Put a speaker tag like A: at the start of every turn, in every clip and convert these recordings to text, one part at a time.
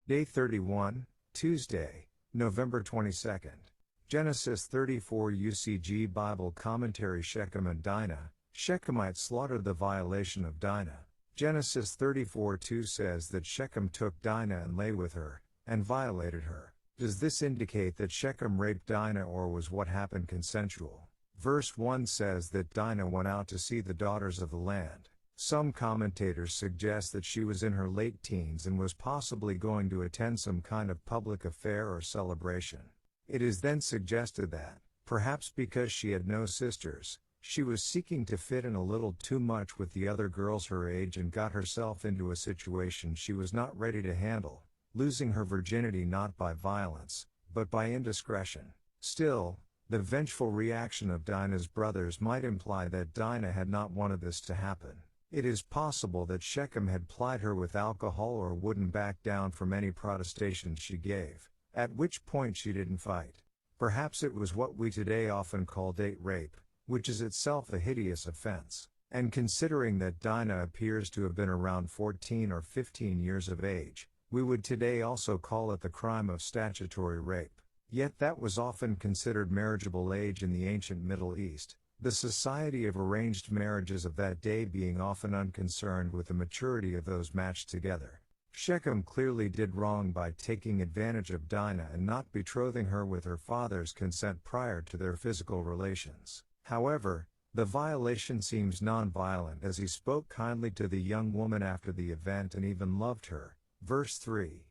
A: Day 31, Tuesday, November 22nd. Genesis 34 UCG Bible Commentary Shechem and Dinah. Shechemites slaughtered the violation of Dinah. Genesis 34:2 says that Shechem took Dinah and lay with her, and violated her. Does this indicate that Shechem raped Dinah, or was what happened consensual? Verse 1 says that Dinah went out to see the daughters of the land. Some commentators suggest that she was in her late teens and was possibly going to attend some kind of public affair or celebration. It is then suggested that, perhaps because she had no sisters, she was seeking to fit in a little too much with the other girls her age and got herself into a situation she was not ready to handle, losing her virginity not by violence, but by indiscretion. Still, the vengeful reaction of Dinah's brothers might imply that Dinah had not wanted this to happen. It is possible that Shechem had plied her with alcohol or wouldn't back down from any protestations she gave, at which point she didn't fight. Perhaps it was what we today often call date rape, which is itself a hideous offense. And considering that Dinah appears to have been around 14 or 15 years of age, we would today also call it the crime of statutory rape. Yet that was often considered marriageable age in the ancient Middle East, the society of arranged marriages of that day being often unconcerned with the maturity of those matched together. Shechem clearly did wrong by taking advantage of Dinah and not betrothing her with her father's consent prior to their physical relations. However, the violation seems non-violent, as he spoke kindly to the young woman after the event and even loved her. Verse 3.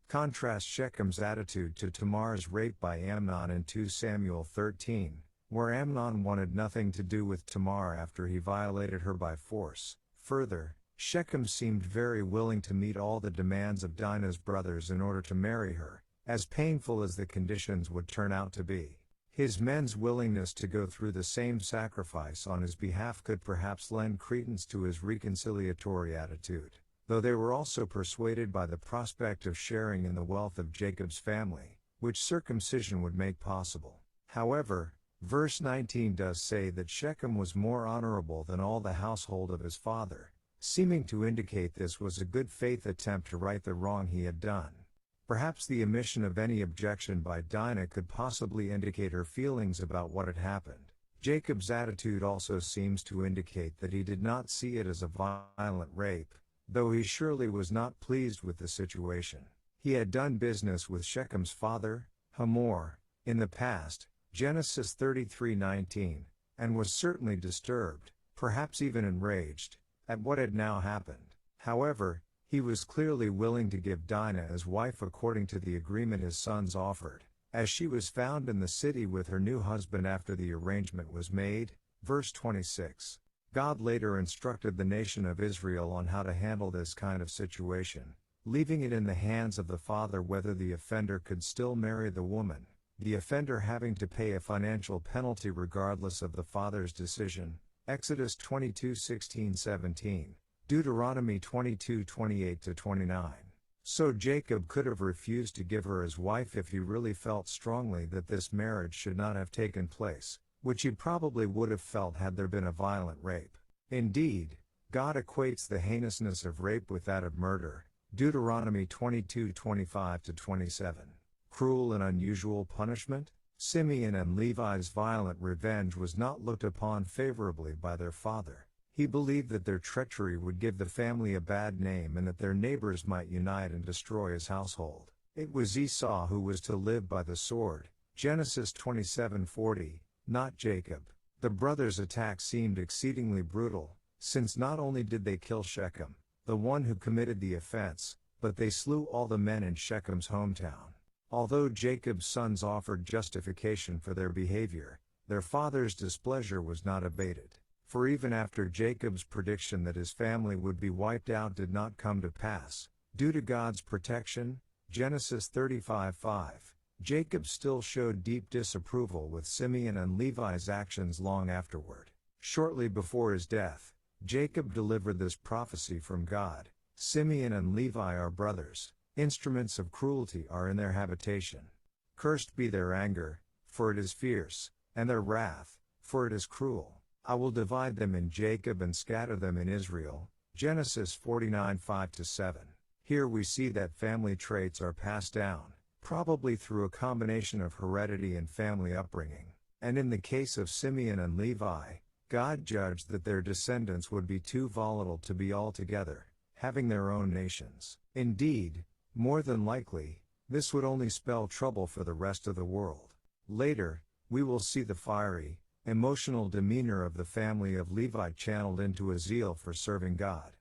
A: Contrast Shechem's attitude to Tamar's rape by Amnon in 2 Samuel 13, where Amnon wanted nothing to do with Tamar after he violated her by force. Further, Shechem seemed very willing to meet all the demands of Dinah's brothers in order to marry her, as painful as the conditions would turn out to be. His men's willingness to go through the same sacrifice on his behalf could perhaps lend credence to his reconciliatory attitude, though they were also persuaded by the prospect of sharing in the wealth of Jacob's family, which circumcision would make possible. However, verse 19 does say that Shechem was more honorable than all the household of his father, seeming to indicate this was a good faith attempt to right the wrong he had done. Perhaps the omission of any objection by Dinah could possibly indicate her feelings about what had happened. Jacob's attitude also seems to indicate that he did not see it as a violent rape, though he surely was not pleased with the situation. He had done business with Shechem's father, Hamor, in the past, Genesis 33:19, and was certainly disturbed, perhaps even enraged, at what had now happened. However, he was clearly willing to give Dinah as wife according to the agreement his sons offered, as she was found in the city with her new husband after the arrangement was made. Verse 26. God later instructed the nation of Israel on how to handle this kind of situation, leaving it in the hands of the father whether the offender could still marry the woman, the offender having to pay a financial penalty regardless of the father's decision. Exodus 22:16-17, Deuteronomy 22:28-29. So Jacob could have refused to give her as wife if he really felt strongly that this marriage should not have taken place, which he probably would have felt had there been a violent rape. Indeed, God equates the heinousness of rape with that of murder, Deuteronomy 22:25-27. Cruel and unusual punishment? Simeon and Levi's violent revenge was not looked upon favorably by their father. He believed that their treachery would give the family a bad name and that their neighbors might unite and destroy his household. It was Esau who was to live by the sword, Genesis 27:40, not Jacob. The brothers' attack seemed exceedingly brutal, since not only did they kill Shechem, the one who committed the offense, but they slew all the men in Shechem's hometown. Although Jacob's sons offered justification for their behavior, their father's displeasure was not abated. For even after Jacob's prediction that his family would be wiped out did not come to pass, due to God's protection, Genesis 35:5, Jacob still showed deep disapproval with Simeon and Levi's actions long afterward. Shortly before his death, Jacob delivered this prophecy from God: Simeon and Levi are brothers. Instruments of cruelty are in their habitation. Cursed be their anger, for it is fierce, and their wrath, for it is cruel. I will divide them in Jacob and scatter them in Israel. Genesis 49:5-7. Here we see that family traits are passed down, probably through a combination of heredity and family upbringing. And in the case of Simeon and Levi, God judged that their descendants would be too volatile to be all together, having their own nations. Indeed, more than likely, this would only spell trouble for the rest of the world. Later, we will see the fiery, emotional demeanor of the family of Levi channeled into a zeal for serving God.